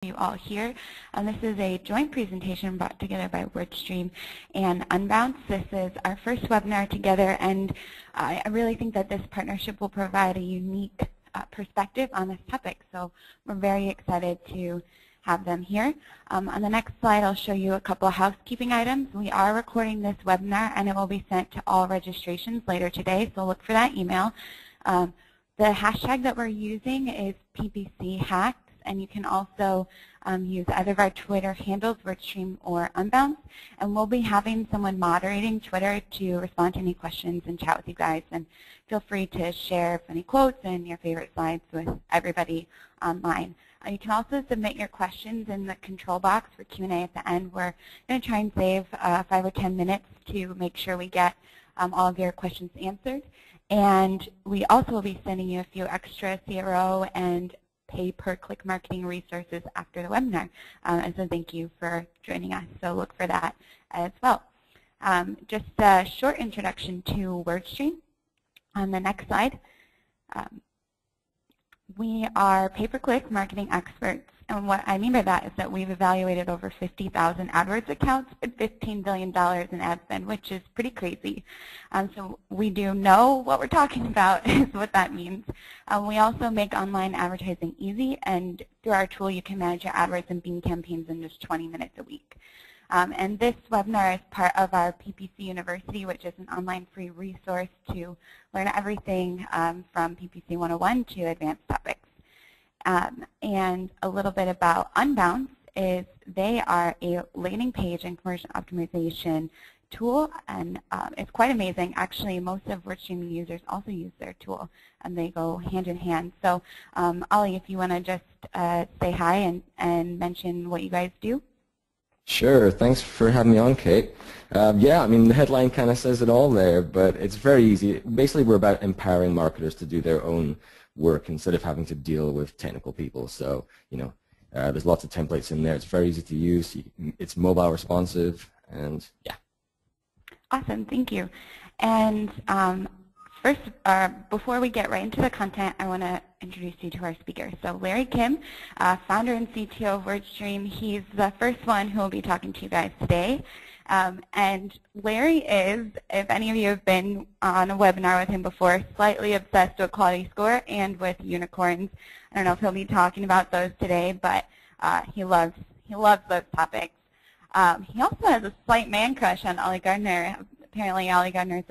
you all here. This is a joint presentation brought together by WordStream and Unbounce. This is our first webinar together, and I really think that this partnership will provide a unique perspective on this topic. So we're very excited to have them here. On the next slide, I'll show you a couple of housekeeping items. We are recording this webinar, and it will be sent to all registrations later today, so look for that email. The hashtag that we're using is PPC Hacks, and you can also use either of our Twitter handles, WordStream or Unbounce, and we'll be having someone moderating Twitter to respond to any questions and chat with you guys, and feel free to share any quotes and your favorite slides with everybody online. You can also submit your questions in the control box for Q&A at the end. We're going to try and save 5 or 10 minutes to make sure we get all of your questions answered. And we also will be sending you a few extra CRO and pay-per-click marketing resources after the webinar. And so thank you for joining us. So look for that as well. Just a short introduction to WordStream. On the next slide, we are pay-per-click marketing experts. And what I mean by that is that we've evaluated over 50,000 AdWords accounts at $15 billion in ad spend, which is pretty crazy. So we do know what we're talking about is what that means. We also make online advertising easy, and through our tool you can manage your AdWords and Bing campaigns in just 20 minutes a week. And this webinar is part of our PPC University, which is an online free resource to learn everything from PPC 101 to advanced topics. And a little bit about Unbounce is they are a landing page and conversion optimization tool, and it's quite amazing. Actually, most of WordStream users also use their tool, and they go hand in hand. So, Ollie, if you want to just say hi and mention what you guys do. Sure. Thanks for having me on, Kate. Yeah, I mean, the headline kind of says it all there, but it's very easy. Basically, we're about empowering marketers to do their own work instead of having to deal with technical people. So, you know, there's lots of templates in there. It's very easy to use. It's mobile responsive, and yeah. Awesome. Thank you. And first, before we get right into the content, I want to introduce you to our speaker. So Larry Kim, founder and CTO of WordStream, he's the first one who will be talking to you guys today. And Larry is, if any of you have been on a webinar with him before, slightly obsessed with quality score and with unicorns. I don't know if he'll be talking about those today, but he loves those topics. He also has a slight man crush on Ollie Gardner. Apparently, Ollie Gardner is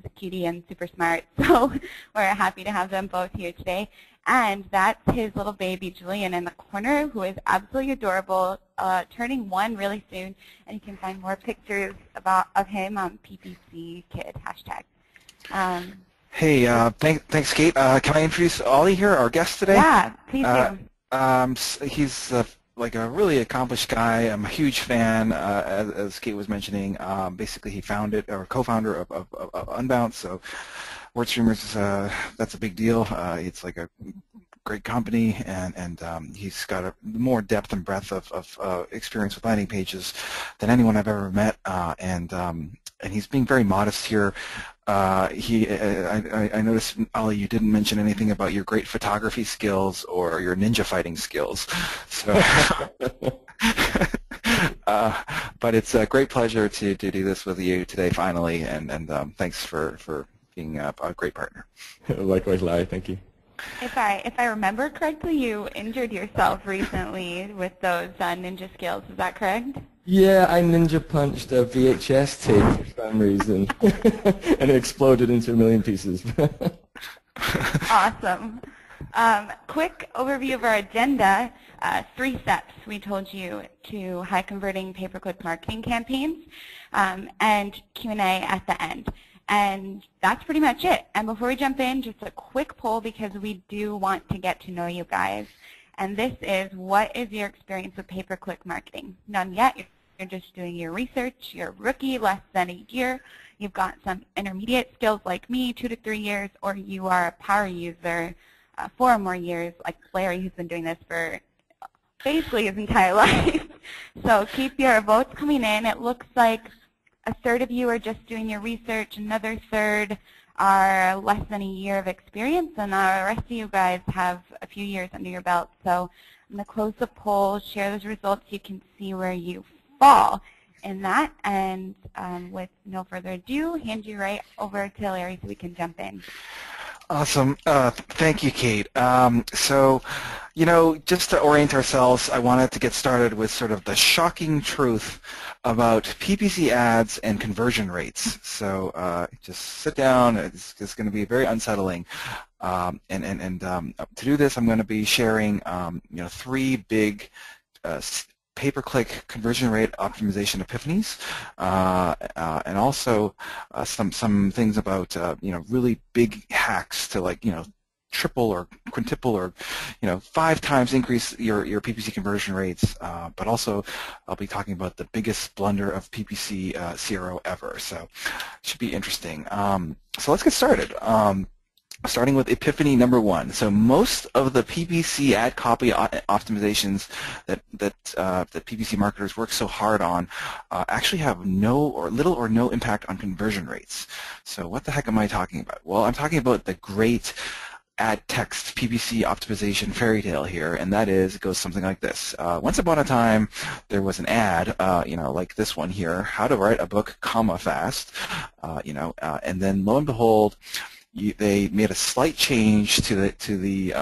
a cutie and super smart, so we're happy to have them both here today. And that's his little baby, Julian, in the corner, who is absolutely adorable, turning 1 really soon. And you can find more pictures of him on PPC Kid hashtag. Hey, thanks, Kate. Can I introduce Ollie here, our guest today? Yeah, please do. He's like a really accomplished guy. I'm a huge fan, as Kate was mentioning. Basically, he founded or co-founder of Unbounce. So WordStreamers, that's a big deal. It's like a great company, and he's got a more depth and breadth of experience with landing pages than anyone I've ever met. And he's being very modest here. I noticed, Ollie, you didn't mention anything about your great photography skills or your ninja fighting skills. So, but it's a great pleasure to do this with you today, finally, and thanks for being a great partner. Likewise, Larry. Thank you. If I remember correctly, you injured yourself recently with those ninja skills. Is that correct? Yeah, I ninja punched a VHS tape for some reason, and it exploded into a million pieces. Awesome. Quick overview of our agenda. 3 steps we told you to high converting pay-per-click marketing campaigns, and Q&A at the end. And that's pretty much it. And before we jump in, just a quick poll, because we do want to get to know you guys. And this is, what is your experience with pay-per-click marketing? None yet. You're just doing your research. You're a rookie, less than a year. You've got some intermediate skills like me, 2 to 3 years, or you are a power user 4 or more years, like Larry, who's been doing this for basically his entire life. So keep your votes coming in. It looks like a third of you are just doing your research, another third are less than a year of experience, and the rest of you guys have a few years under your belt. So I'm going to close the poll, share those results. You can see where you fall in that. And with no further ado, hand you right over to Larry so we can jump in. Awesome. Thank you, Kate. So, just to orient ourselves, I wanted to get started with sort of the shocking truth about PPC ads and conversion rates. So just sit down. It's going to be very unsettling. To do this, I'm going to be sharing, 3 big pay-per-click conversion rate optimization epiphanies, and also some things about really big hacks to triple or quintuple or 5 times increase your PPC conversion rates. But also I'll be talking about the biggest blunder of PPC CRO ever. So it should be interesting. So let's get started. Starting with epiphany number 1. So most of the PPC ad copy optimizations that PPC marketers work so hard on actually have little or no impact on conversion rates. So what the heck am I talking about? Well, I'm talking about the great ad text PPC optimization fairy tale here, and that is, it goes something like this. Once upon a time, there was an ad, like this one here, how to write a book, comma, fast, and then lo and behold, they made a slight change to the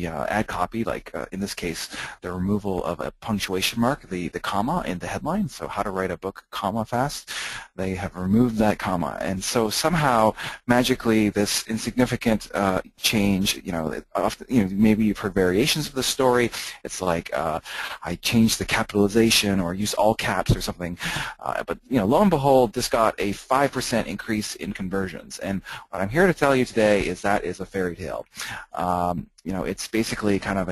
ad copy, in this case, the removal of a punctuation mark, the comma in the headline. So how to write a book, comma, fast. They have removed that comma, and so somehow magically this insignificant change, maybe you've heard variations of the story. It's like I changed the capitalization or used all caps or something, but lo and behold, this got a 5% increase in conversions. And what I'm here to tell you today is that is a fairy tale. It's basically kind of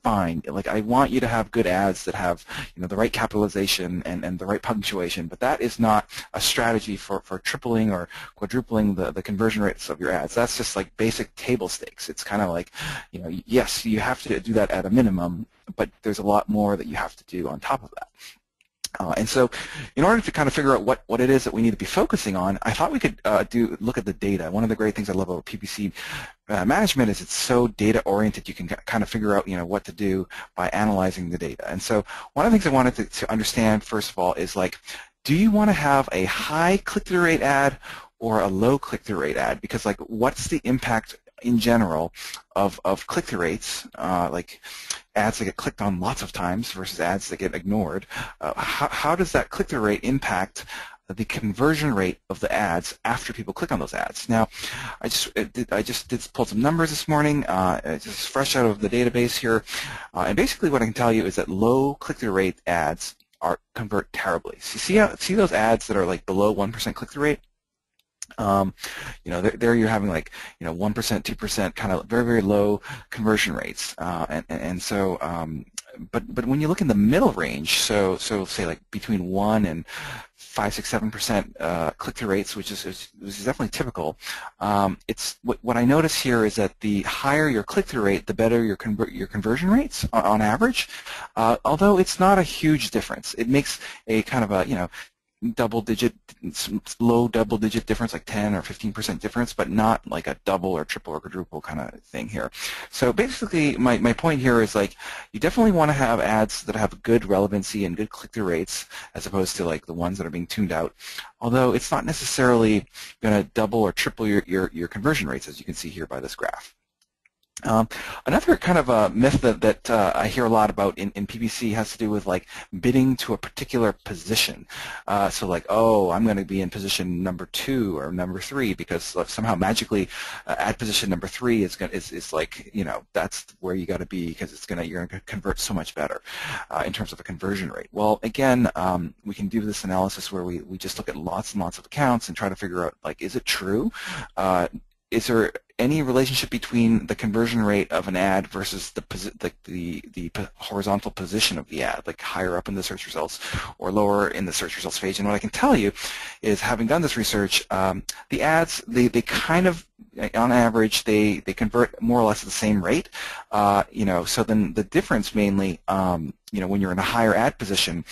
fine. I want you to have good ads that have, the right capitalization and the right punctuation, but that is not a strategy for tripling or quadrupling the conversion rates of your ads. That's just like basic table stakes. It's kind of like, yes, you have to do that at a minimum, but there's a lot more that you have to do on top of that. And so in order to kind of figure out what it is that we need to be focusing on, I thought we could look at the data. One of the great things I love about PPC management is it's so data-oriented. You can kind of figure out what to do by analyzing the data. And so one of the things I wanted to understand, first of all, is do you want to have a high click-through rate ad or a low click-through rate ad? Because what's the impact in general of click-through rates, like ads that get clicked on lots of times versus ads that get ignored? How does that click-through rate impact the conversion rate of the ads after people click on those ads? Now, I just did pull some numbers this morning, just fresh out of the database here, and basically what I can tell you is that low click-through rate ads convert terribly. So see those ads that are below 1% click-through rate? There you're having 1%, 2%, kind of very, very low conversion rates, and so, but when you look in the middle range, so say between 1 and 5, 6, 7% click-through rates, which is definitely typical. It's what I notice here is that the higher your click-through rate, the better your conversion rates on average. Although it's not a huge difference, it makes a kind of a low double-digit difference, like 10 or 15% difference, but not like a double or triple or quadruple kind of thing here. So basically, my point here is you definitely want to have ads that have good relevancy and good click-through rates, as opposed to the ones that are being tuned out. Although it's not necessarily going to double or triple your conversion rates, as you can see here by this graph. Another kind of a myth that I hear a lot about in PPC has to do with bidding to a particular position. So oh, I'm going to be in position number 2 or number 3 because somehow magically ad position number 3 is that's where you got to be because you're going to convert so much better in terms of a conversion rate. Well, again, we can do this analysis where we just look at lots and lots of accounts and try to figure out is it true? Is there any relationship between the conversion rate of an ad versus the horizontal position of the ad, like higher up in the search results or lower in the search results page. And what I can tell you is, having done this research, the ads, they kind of, on average, they convert more or less at the same rate. So then the difference mainly, when you're in a higher ad position,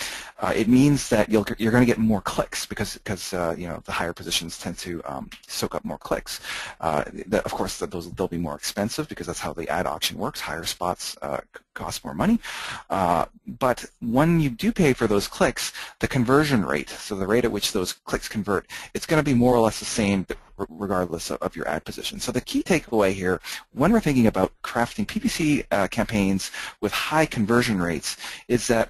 it means that you're going to get more clicks because the higher positions tend to soak up more clicks. Of course, they'll be more expensive because that's how the ad auction works. Higher spots cost more money. But when you do pay for those clicks, the conversion rate, so the rate at which those clicks convert, it's going to be more or less the same regardless of your ad position. So the key takeaway here, when we're thinking about crafting PPC campaigns with high conversion rates, is that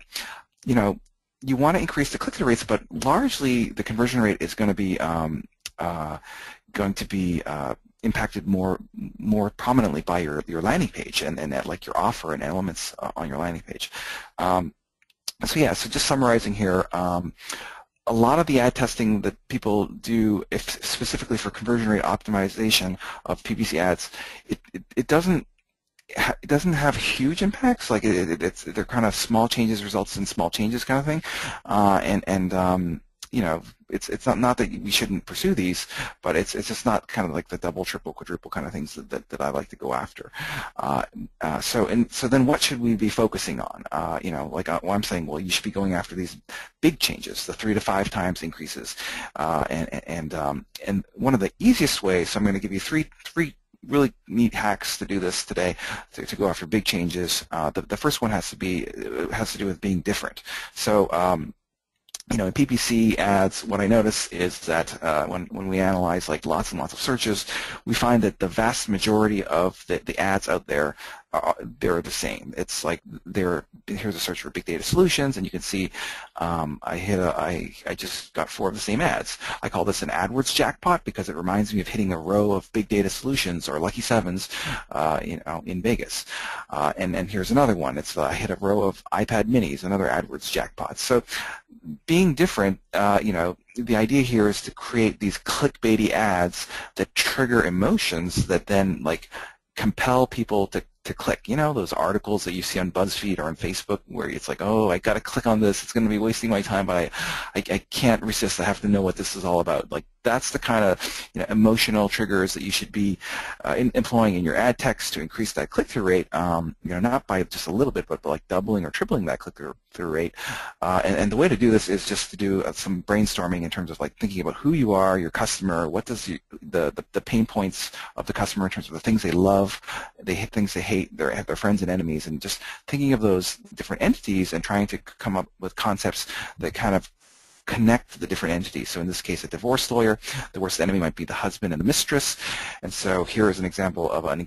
you want to increase the click-through rates, but largely the conversion rate is going to be impacted more prominently by your landing page and like your offer and elements on your landing page. So just summarizing here. A lot of the ad testing that people do, specifically for conversion rate optimization of PPC ads, it doesn't have huge impacts. Like they're kind of small changes results in small changes kind of thing, it's not that we shouldn't pursue these, but it's just not kind of like the double, triple, quadruple kind of things that I like to go after. So then what should we be focusing on? I'm saying, well, you should be going after these big changes, the 3 to 5 times increases, and one of the easiest ways. So I'm going to give you three really neat hacks to do this today, to go after big changes. The first one has to do with being different. So in PPC ads, what I notice is that when we analyze like lots and lots of searches, we find that the vast majority of the ads out there, they're the same. It's like here's a search for big data solutions, and you can see I just got 4 of the same ads. I call this an AdWords jackpot because it reminds me of hitting a row of big data solutions or lucky sevens, in Vegas. And here's another one. It's I hit a row of iPad minis, another AdWords jackpot. So being different, the idea here is to create these clickbaity ads that trigger emotions that then like compel people to click. Those articles that you see on BuzzFeed or on Facebook where it's like, oh, I got to click on this. It's going to be wasting my time, but I can't resist. I have to know what this is all about. Like that's the kind of emotional triggers that you should be employing in your ad text to increase that click-through rate. Not by just a little bit, but like doubling or tripling that click-through rate. And the way to do this is just to do some brainstorming in terms of like thinking about who you are, your customer, what does the pain points of the customer in terms of the things they love, things they hate, their friends and enemies, and just thinking of those different entities and trying to come up with concepts that kind of connect the different entities. So in this case, a divorce lawyer, the worst enemy might be the husband and the mistress. And so here is an example of an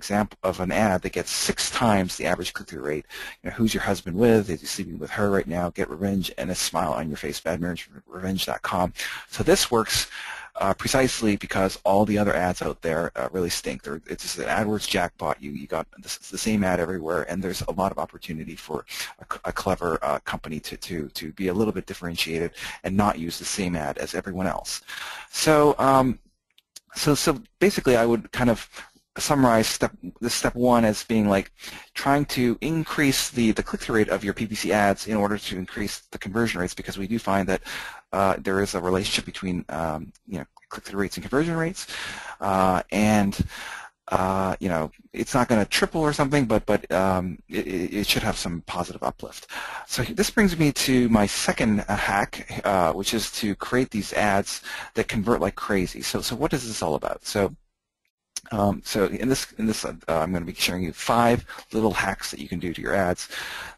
ad that gets 6 times the average click-through rate. Who's your husband with? Is he sleeping with her right now? Get revenge and a smile on your face. Badmarriagerevenge.com. So this works precisely because all the other ads out there really stink. It's just an AdWords jackpot. You got the same ad everywhere, and there's a lot of opportunity for a clever company to be a little bit differentiated and not use the same ad as everyone else. So basically, I would kind of summarize step 1 as being like trying to increase the click-through rate of your PPC ads in order to increase the conversion rates, because we do find that there is a relationship between click-through rates and conversion rates, and it's not going to triple or something, but it should have some positive uplift. So this brings me to my second hack, which is to create these ads that convert like crazy. So what is this all about? So in this I'm going to be sharing you 5 little hacks that you can do to your ads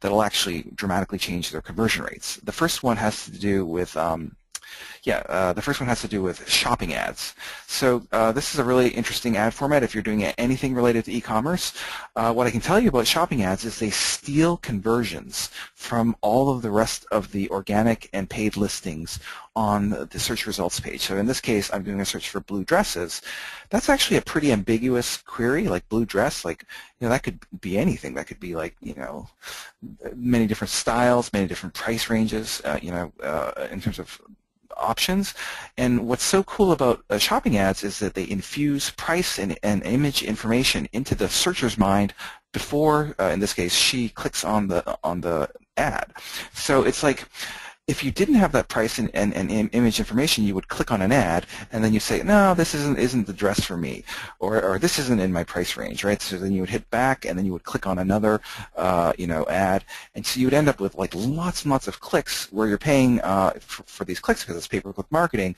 that will actually dramatically change their conversion rates. The first one has to do with shopping ads. So this is a really interesting ad format if you're doing anything related to e-commerce. What I can tell you about shopping ads is they steal conversions from all of the rest of the organic and paid listings on the search results page. So in this case, I'm doing a search for blue dresses. That's actually a pretty ambiguous query, like blue dress. Like, that could be anything. That could be like, many different styles, many different price ranges, in terms of options. And what's so cool about shopping ads is that they infuse price and image information into the searcher's mind before, in this case, she clicks on the ad. So it's like, if you didn't have that price and image information, you would click on an ad, and then you say, no, this isn't the dress for me, or this isn't in my price range, right? So then you would hit back, and then you would click on another, ad, and so you would end up with like lots and lots of clicks where you're paying for these clicks because it's pay-per-click marketing,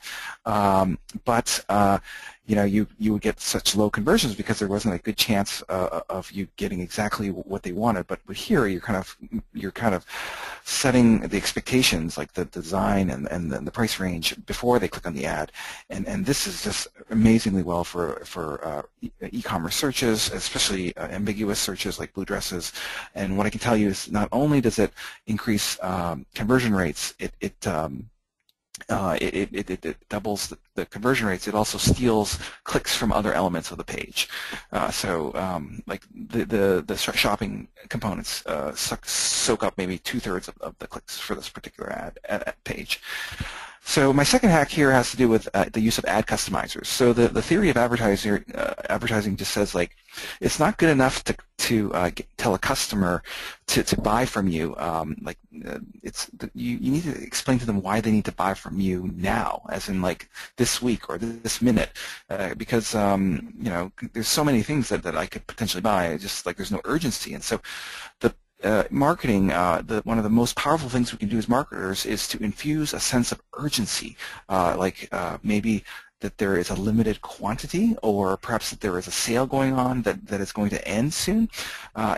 you would get such low conversions because there wasn't a good chance of you getting exactly what they wanted. But here you're kind of setting the expectations, like the design and the price range before they click on the ad, and this is just amazingly well for e-commerce searches, especially ambiguous searches like blue dresses. And what I can tell you is not only does it increase conversion rates, it doubles the conversion rates. It also steals clicks from other elements of the page. Like the shopping components soak up maybe 2/3 of the clicks for this particular ad page. So my second hack here has to do with the use of ad customizers. So the theory of advertising just says, like, it's not good enough to tell a customer to buy from you. You need to explain to them why they need to buy from you now, as in like this week or this minute, because there's so many things that I could potentially buy. Just like there's no urgency, and so the marketing, one of the most powerful things we can do as marketers is to infuse a sense of urgency, maybe that there is a limited quantity, or perhaps that there is a sale going on that is going to end soon,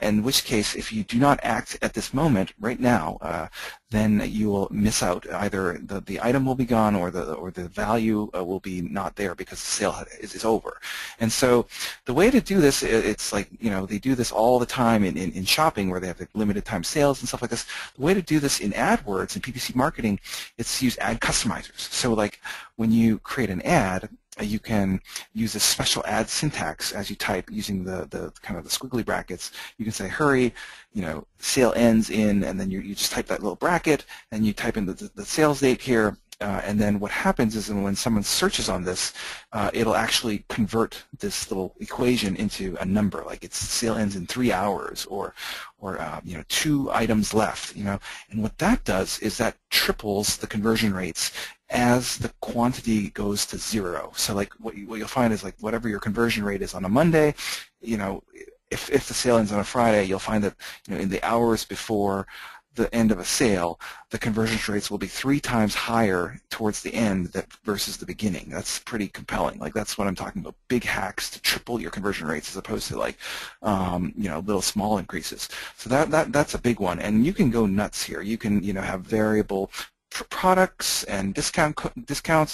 in which case, if you do not act at this moment, right now, then you will miss out. Either the item will be gone, or the value will be not there because the sale is over. And so the way to do this, it's like, they do this all the time in shopping, where they have limited time sales and stuff like this. The way to do this in AdWords and PPC marketing is to use ad customizers. So like when you create an ad, you can use a special ad syntax as you type, using the kind of the squiggly brackets. You can say, hurry, sale ends in, and then you just type that little bracket, and you type in the sales date here. And then what happens is when someone searches on this, it'll actually convert this little equation into a number, like its sale ends in 3 hours, or 2 items left. And what that does is that triples the conversion rates as the quantity goes to 0. So like what you'll find is, like, whatever your conversion rate is on a Monday, if the sale ends on a Friday, you'll find that in the hours before the end of a sale, the conversion rates will be 3 times higher towards the end versus the beginning. That's pretty compelling. Like, that's what I'm talking about. Big hacks to triple your conversion rates, as opposed to like little small increases. So that's a big one. And you can go nuts here. You can have variable products and discounts,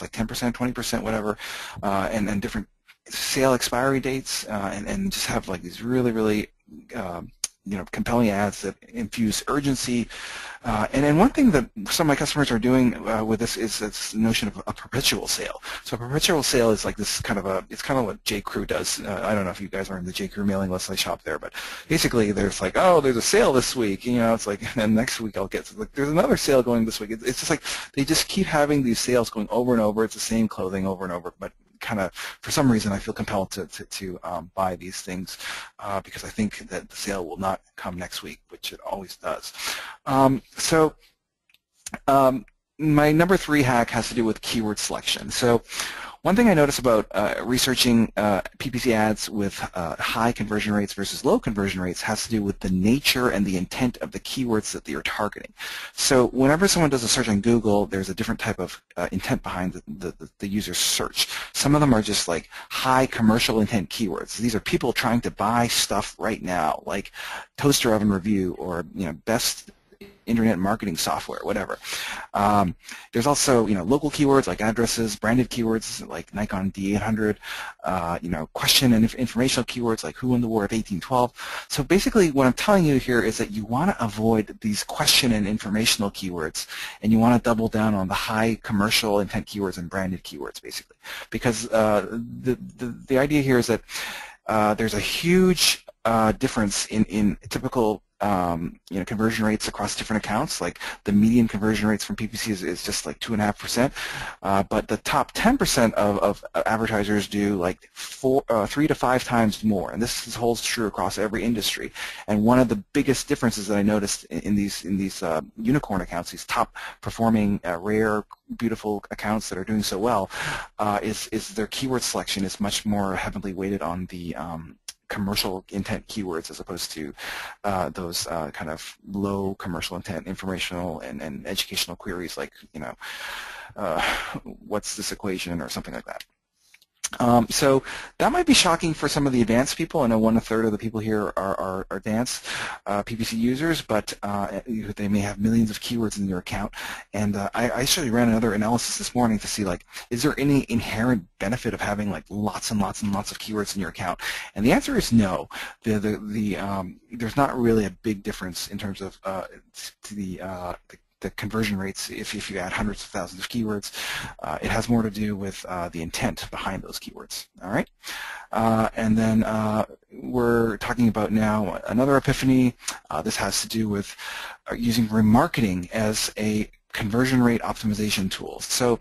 like 10%, 20%, whatever, and different sale expiry dates, and just have like these really compelling ads that infuse urgency. And then one thing that some of my customers are doing with this is this notion of a perpetual sale. So a perpetual sale is like this it's kind of what J.Crew does. I don't know if you guys are in the J.Crew mailing list. I shop there, but basically there's like, oh, there's a sale this week. It's like, and then next week I'll get, like, there's another sale going this week. It's just like they just keep having these sales going over and over. It's the same clothing over and over, but kind of, for some reason, I feel compelled to buy these things because I think that the sale will not come next week, which it always does. My number 3 hack has to do with keyword selection. So one thing I notice about researching PPC ads with high conversion rates versus low conversion rates has to do with the nature and the intent of the keywords that you're targeting. So whenever someone does a search on Google, there's a different type of intent behind the user's search. Some of them are just like high commercial intent keywords. These are people trying to buy stuff right now, like toaster oven review, or best internet marketing software, whatever. There's also local keywords like addresses, branded keywords like Nikon D800, question and informational keywords like who won the War of 1812. So basically what I'm telling you here is that you want to avoid these question and informational keywords, and you want to double down on the high commercial intent keywords and branded keywords, basically, because the idea here is that there's a huge difference in typical conversion rates across different accounts. Like the median conversion rates from PPC is just like 2.5%, but the top 10% of advertisers do like 3 to 5 times more, and this holds true across every industry. And one of the biggest differences that I noticed in these unicorn accounts, these top performing rare, beautiful accounts that are doing so well, is their keyword selection is much more heavily weighted on the commercial intent keywords as opposed to those kind of low commercial intent informational and educational queries like, what's this equation or something like that. So that might be shocking for some of the advanced people. I know 1/3 of the people here are advanced PPC users, but they may have millions of keywords in their account. And I actually ran another analysis this morning to see, like, is there any inherent benefit of having like lots and lots and lots of keywords in your account? And the answer is no. There's not really a big difference in terms of the conversion rates if you add hundreds of thousands of keywords. It has more to do with the intent behind those keywords. All right, and then we're talking about now another epiphany. This has to do with using remarketing as a conversion rate optimization tool. So,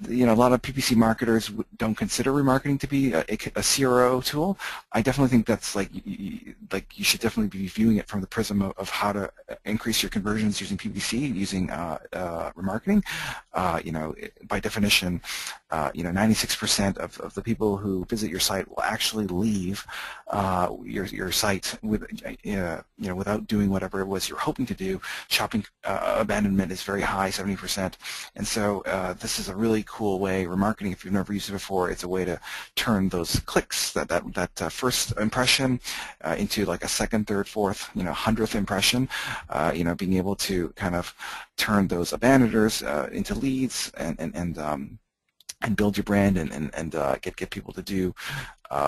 a lot of PPC marketers don't consider remarketing to be a CRO tool. I definitely think that's like you should definitely be viewing it from the prism of how to increase your conversions using PPC, using remarketing. By definition, 96% of the people who visit your site will actually leave your site without doing whatever it was you're hoping to do. Shopping abandonment is very high, 70%, and so this is a really cool way. Remarketing, if you've never used it before, it's a way to turn those clicks, that first impression, into like a second, third, fourth, 100th impression. Being able to kind of turn those abandoners into leads and build your brand and get people to do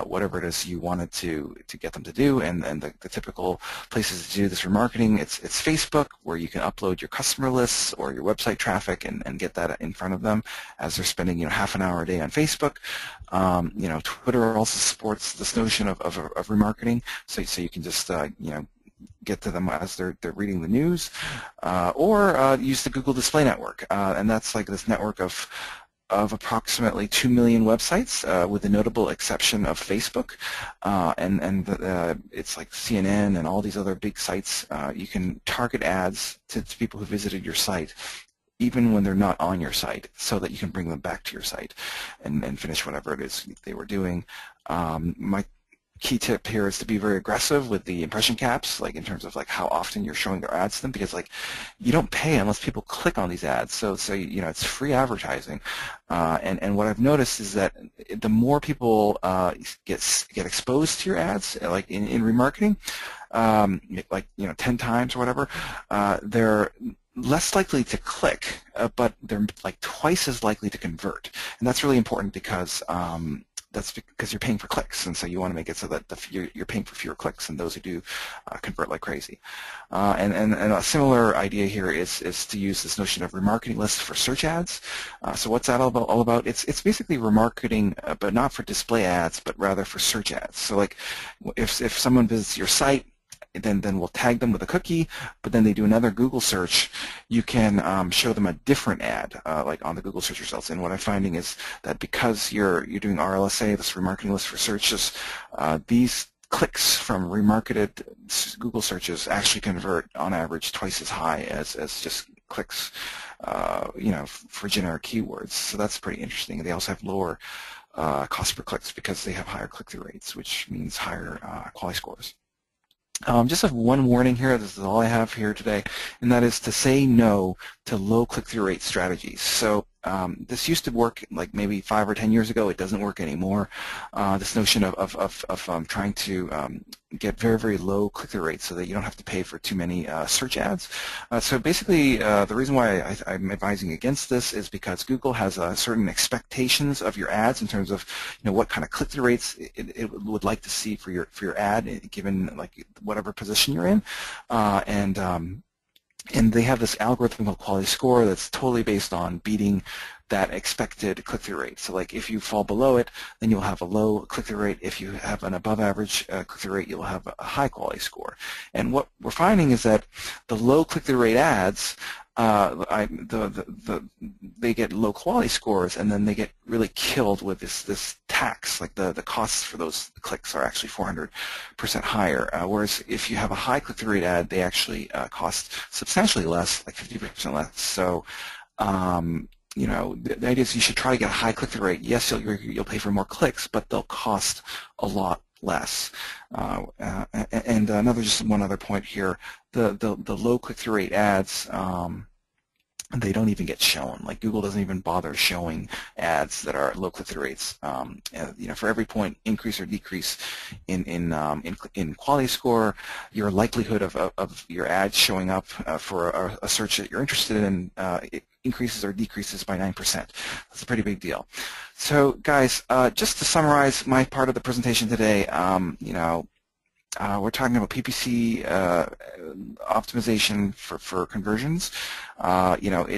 whatever it is you wanted to get them to do. And the typical places to do this remarketing, it's Facebook, where you can upload your customer lists or your website traffic and get that in front of them as they're spending half an hour a day on Facebook. Twitter also supports this notion of remarketing, so you can just get to them as they're reading the news, or use the Google Display Network, and that's like this network of approximately 2 million websites, with the notable exception of Facebook, and it's like CNN and all these other big sites. You can target ads to people who visited your site, even when they're not on your site, so that you can bring them back to your site and finish whatever it is they were doing. My key tip here is to be very aggressive with the impression caps, like in terms of like how often you're showing their ads to them, because like you don't pay unless people click on these ads. So it's free advertising, and what I've noticed is that the more people get exposed to your ads, like in remarketing, 10 times or whatever, they're less likely to click, but they're like twice as likely to convert, and that's really important because that's because you're paying for clicks, and so you want to make it so that you're paying for fewer clicks, and those who do convert like crazy. And a similar idea here is to use this notion of remarketing lists for search ads. So what's that all about? It's basically remarketing, but not for display ads, but rather for search ads. So like if someone visits your site, then we'll tag them with a cookie, but then they do another Google search, you can show them a different ad, like on the Google search results. And what I'm finding is that because you're doing RLSA, this remarketing list for searches, these clicks from remarketed Google searches actually convert on average twice as high as just clicks, for generic keywords. So that's pretty interesting. They also have lower cost per clicks because they have higher click-through rates, which means higher quality scores. Just have one warning here. This is all I have here today, and that is to say no to low click-through rate strategies. So this used to work like maybe 5 or 10 years ago. It doesn't work anymore. This notion of trying to get very, very low click-through rates so that you don't have to pay for too many search ads. So basically, the reason why I'm advising against this is because Google has certain expectations of your ads in terms of what kind of click-through rates it would like to see for your ad, given like whatever position you're in, And they have this algorithm called quality score that's totally based on beating that expected click-through rate. So like if you fall below it, then you'll have a low click-through rate. If you have an above average click-through rate, you'll have a high quality score. And what we're finding is that the low click-through rate ads, they get low quality scores, and then they get really killed with this tax. Like the costs for those clicks are actually 400% higher. Whereas if you have a high click-through rate ad, they actually cost substantially less, like 50% less. So you know, the idea is you should try to get a high click-through rate. Yes, you'll pay for more clicks, but they'll cost a lot less. And just one other point here: the low click-through rate ads, they don't even get shown. Like Google doesn't even bother showing ads that are low click-through rates. You know, for every point increase or decrease in quality score, your likelihood of your ad showing up for a search that you're interested in it increases or decreases by 9%. That's a pretty big deal. So, guys, just to summarize my part of the presentation today, you know, we're talking about PPC optimization for conversions. You know,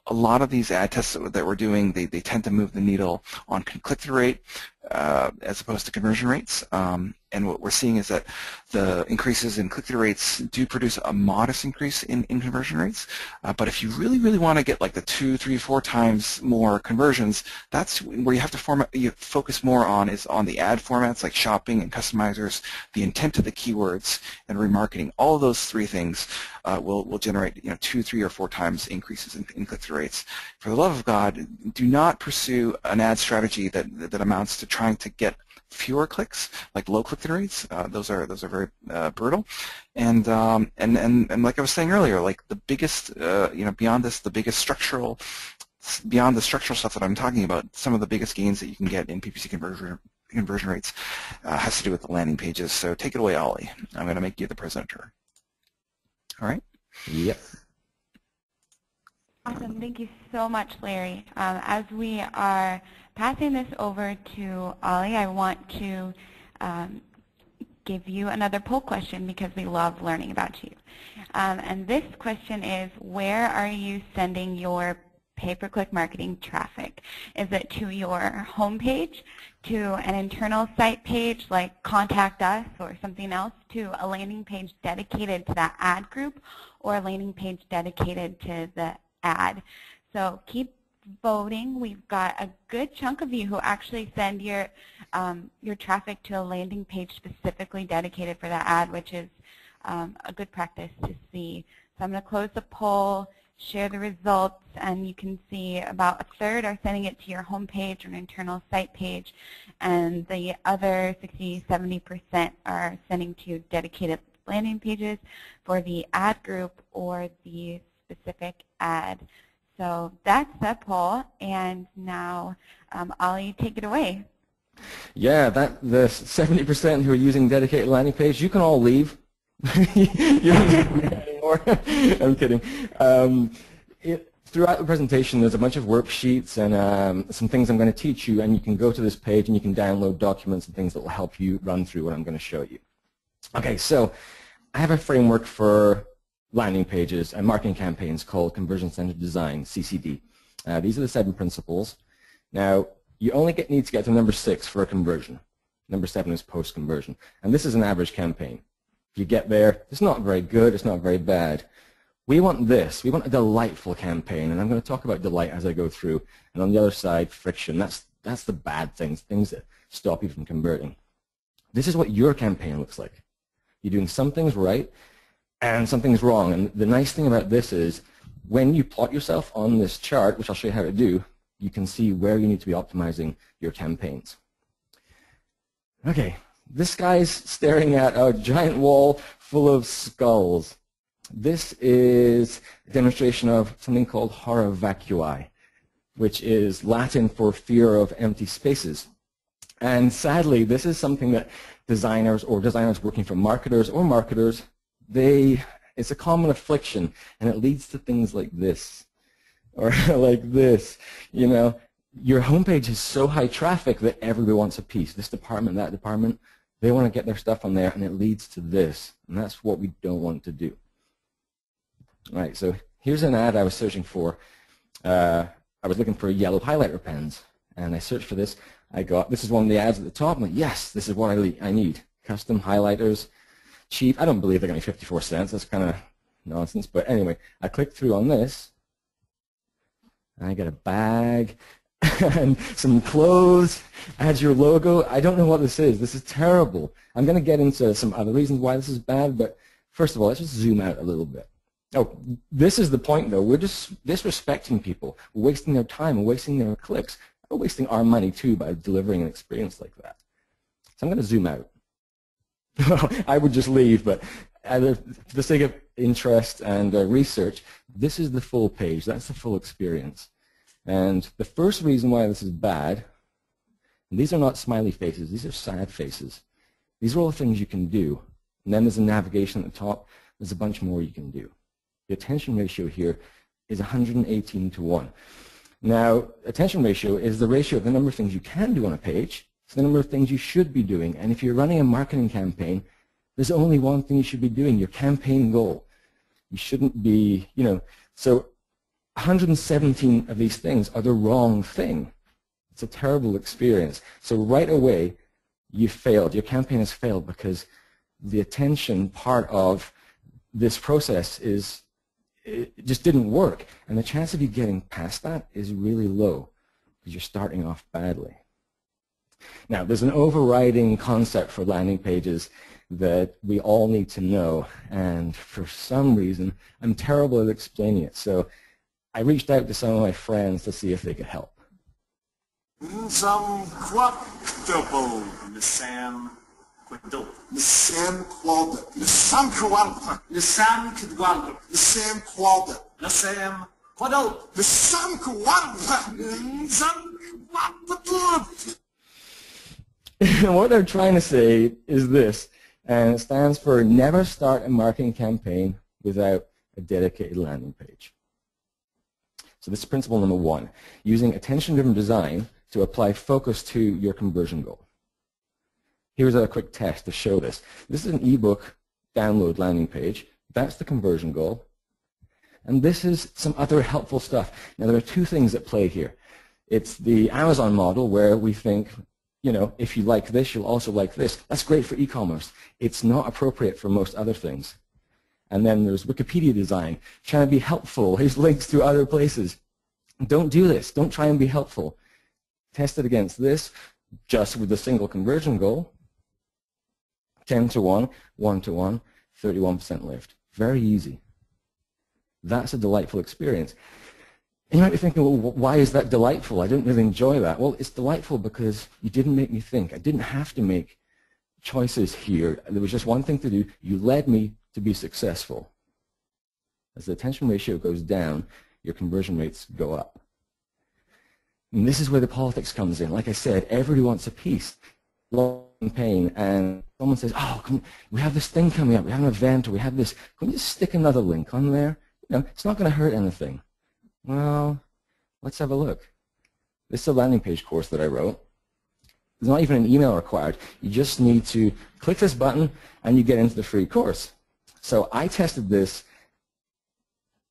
a lot of these ad tests that we're doing, they tend to move the needle on click-through rate as opposed to conversion rates. And what we're seeing is that the increases in click-through rates do produce a modest increase in conversion rates. But if you really want to get like the 2, 3, 4 times more conversions, that's where you have to focus more on is on the ad formats like shopping and customizers, the intent of the keywords, and remarketing. All of those 3 things will generate 2, 3, or 4 times increases in click-through rates. For the love of God, do not pursue an ad strategy that amounts to trying to get fewer clicks, like low click-through rates. Those are very brutal. And like I was saying earlier, like the biggest beyond this, beyond the structural stuff that I'm talking about, some of the biggest gains that you can get in PPC conversion rates has to do with the landing pages. So take it away, Ollie. I'm going to make you the presenter. All right? Yep. Awesome. Thank you so much, Larry. As we are passing this over to Ollie, I want to give you another poll question because we love learning about you. And this question is, where are you sending your pay-per-click marketing traffic? Is it to your homepage, to an internal site page like Contact Us or something else, to a landing page dedicated to that ad group, or a landing page dedicated to the ad? So keep voting. We've got a good chunk of you who actually send your traffic to a landing page specifically dedicated for that ad, which is a good practice to see. So I'm going to close the poll, share the results, and you can see about a third are sending it to your home page or an internal site page, and the other 60–70% are sending to dedicated landing pages for the ad group or the specific ad. So that's the poll, and now Ollie, take it away. Yeah, the 70% who are using dedicated landing page, you can all leave. You don't need to do that anymore. I'm kidding. Throughout the presentation, there's a bunch of worksheets and some things I'm going to teach you, and you can go to this page and you can download documents and things that will help you run through what I'm going to show you. Okay, so I have a framework for landing pages and marketing campaigns called Conversion-Centered Design, CCD. These are the 7 principles. Now, you only need to get to number 6 for a conversion. Number 7 is post-conversion. And this is an average campaign. If you get there, it's not very good, it's not very bad. We want this. We want a delightful campaign, and I'm going to talk about delight as I go through. And on the other side, friction. That's the bad things that stop you from converting. This is what your campaign looks like. You're doing some things right, and something's wrong. And the nice thing about this is when you plot yourself on this chart, which I'll show you how to do, you can see where you need to be optimizing your campaigns. Okay, this guy's staring at a giant wall full of skulls. This is a demonstration of something called horror vacui, which is Latin for fear of empty spaces. And sadly, this is something that designers working for marketers or marketers, it's a common affliction, and it leads to things like this, or like this. You know, your homepage is so high traffic that everybody wants a piece. This department, that department, they want to get their stuff on there, and it leads to this, and that's what we don't want to do. All right, so here's an ad I was searching for. I was looking for yellow highlighter pens, and I searched for this. I got, this is one of the ads at the top. I'm like, yes, this is what I need. Custom highlighters, cheap. I don't believe they're going to be 54 cents. That's kind of nonsense. But anyway, I clicked through on this, and I get a bag and some clothes. Adds your logo. I don't know what this is. This is terrible. I'm going to get into some other reasons why this is bad, but first of all, let's just zoom out a little bit. Oh, this is the point, though. We're just disrespecting people. We're wasting their time. We're wasting their clicks. We're wasting our money, too, by delivering an experience like that. So I'm going to zoom out. I would just leave, but for the sake of interest and research, this is the full page. That's the full experience. And the first reason why this is bad, and these are not smiley faces. These are sad faces. These are all things you can do. And then there's a navigation at the top. There's a bunch more you can do. The attention ratio here is 118 to 1. Now, attention ratio is the ratio of the number of things you can do on a page to the number of things you should be doing. And if you're running a marketing campaign, there's only one thing you should be doing, your campaign goal. You shouldn't be, so 117 of these things are the wrong thing. It's a terrible experience. So right away, you failed. Your campaign has failed because the attention part of this process it just didn't work. And the chance of you getting past that is really low because you're starting off badly. Now, there's an overriding concept for landing pages that we all need to know. And for some reason, I'm terrible at explaining it. So I reached out to some of my friends to see if they could help. Some quadruple, the Sam quadruple. The Sam quadruple. The Sam quadruple. The Sam quadruple. The Sam quadruple. The Sam quadruple. The Sam quadruple. Sam quadruple. What they're trying to say is this, and it stands for never start a marketing campaign without a dedicated landing page. So this is principle number 1, using attention-driven design to apply focus to your conversion goal. Here's a quick test to show this. This is an ebook download landing page. That's the conversion goal. And this is some other helpful stuff. Now, there are 2 things at play here. It's the Amazon model where we think, if you like this, you'll also like this. That's great for e-commerce. It's not appropriate for most other things. And then there's Wikipedia design, trying to be helpful. Here's links to other places. Don't do this. Don't try and be helpful. Test it against this, just with a single conversion goal. 10 to 1, 1 to 1, 31% lift. Very easy. That's a delightful experience. And you might be thinking, well, why is that delightful? I didn't really enjoy that. Well, it's delightful because you didn't make me think. I didn't have to make choices here. There was just one thing to do. You led me to be successful. As the attention ratio goes down, your conversion rates go up. And this is where the politics comes in. Like I said, everybody wants a piece. Campaign, and someone says, oh, we have this thing coming up. We have an event, or we have this. Can we just stick another link on there? It's not going to hurt anything. Well, let's have a look. This is a landing page course that I wrote. There's not even an email required. You just need to click this button, and you get into the free course. So I tested this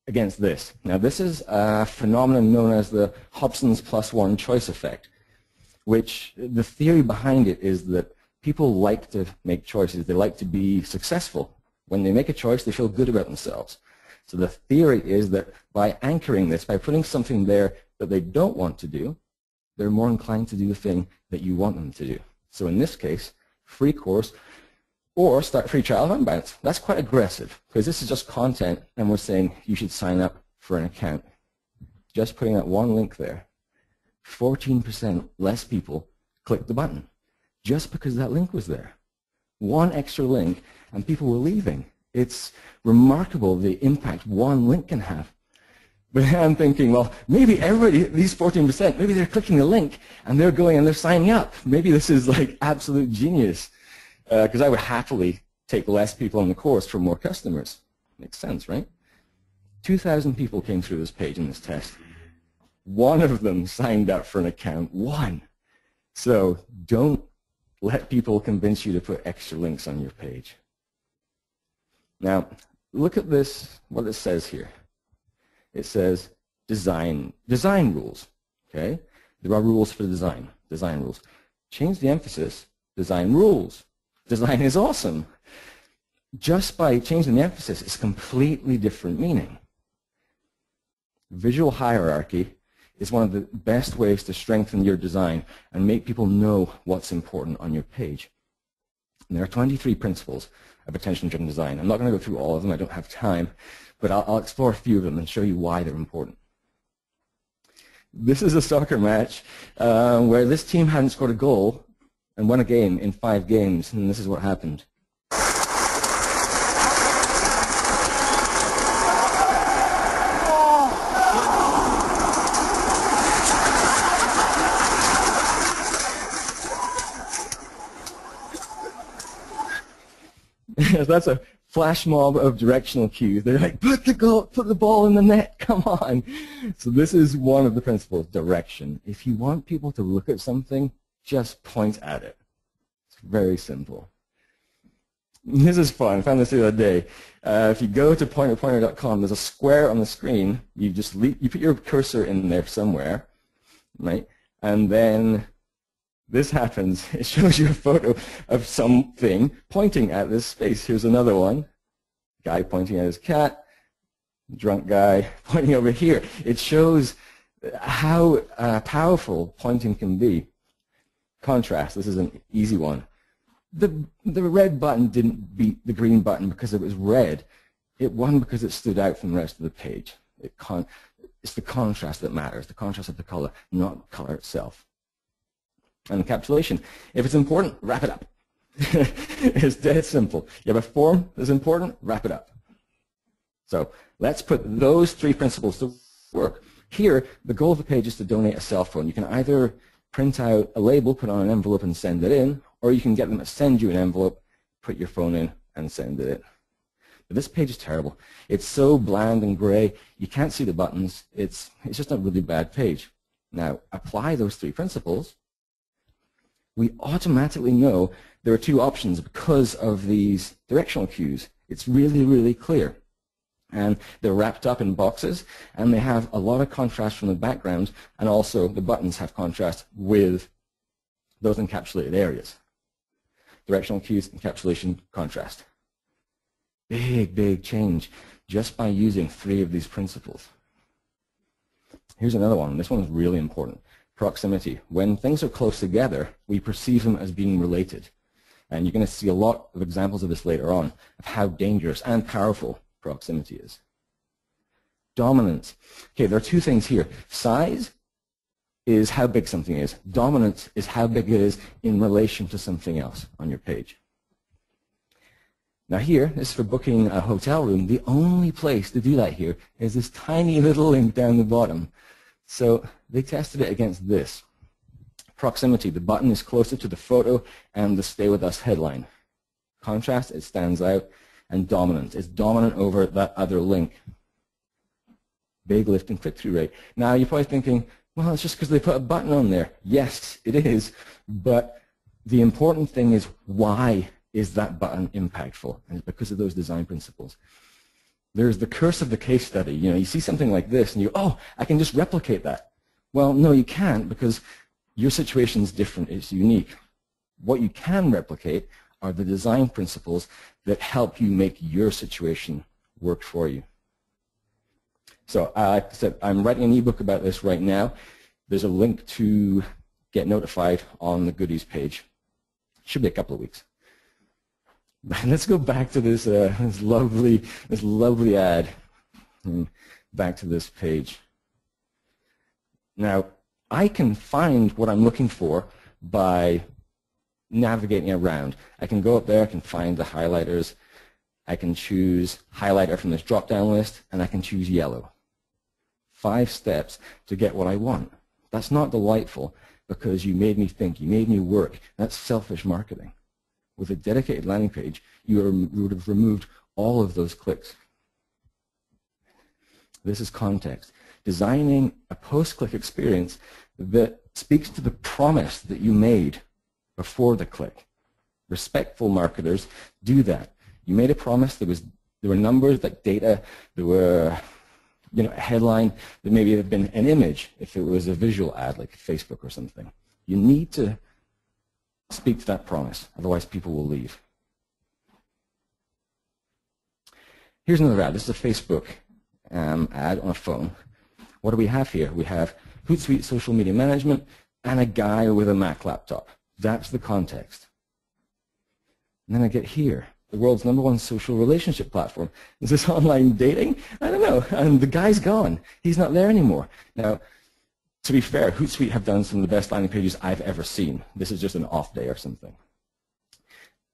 against this. Now, this is a phenomenon known as the Hobson's +1 choice effect, which the theory behind it is that people like to make choices. They like to be successful. When they make a choice, they feel good about themselves. So the theory is that by anchoring this, by putting something there that they don't want to do, they're more inclined to do the thing that you want them to do. So in this case, free course or start free trial of Unbounce. That's quite aggressive because this is just content and we're saying you should sign up for an account. Just putting that one link there. 14% less people clicked the button just because that link was there. One extra link and people were leaving. It's remarkable the impact one link can have. But I'm thinking, well, maybe everybody, these 14%, maybe they're clicking the link and they're going and they're signing up. Maybe this is like absolute genius because I would happily take less people on the course for more customers. Makes sense, right? 2,000 people came through this page in this test. One of them signed up for an account. One. So don't let people convince you to put extra links on your page. Now, look at this, what it says here. It says design rules. Okay? There are rules for design rules. Change the emphasis, design rules. Design is awesome. Just by changing the emphasis, it's a completely different meaning. Visual hierarchy is one of the best ways to strengthen your design and make people know what's important on your page. And there are 23 principles of attention-driven design. I'm not going to go through all of them, I don't have time, but I'll explore a few of them and show you why they're important. This is a soccer match where this team hadn't scored a goal and won a game in 5 games, and this is what happened. That's a flash mob of directional cues. They're like, put the ball in the net, come on. So this is one of the principles, direction. If you want people to look at something, just point at it. It's very simple. This is fun. I found this the other day. If you go to pointerpointer.com, there's a square on the screen. You put your cursor in there somewhere, right? And then this happens. It shows you a photo of something pointing at this space. Here's another one. Guy pointing at his cat. Drunk guy pointing over here. It shows how powerful pointing can be. Contrast. This is an easy one. The red button didn't beat the green button because it was red. It won because it stood out from the rest of the page. It's the contrast that matters, the contrast of the color, not the color itself. And encapsulation. If it's important, wrap it up. It's dead simple. You have a form that's important, wrap it up. So let's put those 3 principles to work. Here, the goal of the page is to donate a cell phone. You can either print out a label, put on an envelope and send it in, or you can get them to send you an envelope, put your phone in, and send it in. But this page is terrible. It's so bland and gray, you can't see the buttons. It's just a really bad page. Now, apply those 3 principles. We automatically know there are 2 options because of these directional cues. It's really, really clear. And they're wrapped up in boxes, and they have a lot of contrast from the background, and also the buttons have contrast with those encapsulated areas. Directional cues, encapsulation, contrast. Big, big change just by using 3 of these principles. Here's another one. This one is really important. Proximity. When things are close together, we perceive them as being related. And you're going to see a lot of examples of this later on, of how dangerous and powerful proximity is. Dominance. Okay, there are 2 things here. Size is how big something is. Dominance is how big it is in relation to something else on your page. Now here, this is for booking a hotel room. The only place to do that here is this tiny little link down the bottom. So they tested it against this. Proximity, the button is closer to the photo and the Stay With Us headline. Contrast, it stands out. And dominant, it's dominant over that other link. Big lift in click-through rate. Now you're probably thinking, well, it's just because they put a button on there. Yes, it is. But the important thing is, why is that button impactful? And it's because of those design principles. There's the curse of the case study. You know, you see something like this and you, oh, I can just replicate that. Well, no, you can't, because your situation is different. It's unique. What you can replicate are the design principles that help you make your situation work for you. So like I said, I'm writing an ebook about this right now. There's a link to get notified on the goodies page. Should be a couple of weeks. Let's go back to this this lovely ad. And back to this page. Now, I can find what I'm looking for by navigating around. I can go up there, I can find the highlighters, I can choose highlighter from this drop-down list, and I can choose yellow. 5 steps to get what I want. That's not delightful because you made me think, you made me work. That's selfish marketing. With a dedicated landing page, you would have removed all of those clicks. This is context. Designing a post-click experience that speaks to the promise that you made before the click. Respectful marketers do that. You made a promise that was There were numbers like data, there were a headline, there maybe have been an image if it was a visual ad like Facebook or something. You need to speak to that promise, otherwise people will leave. Here's another ad. This is a Facebook ad on a phone. What do we have here? We have Hootsuite social media management and a guy with a Mac laptop. That's the context. And then I get here, the world's #1 social relationship platform. Is this online dating? I don't know. And the guy's gone. He's not there anymore. Now, to be fair, Hootsuite have done some of the best landing pages I've ever seen. This is just an off day or something.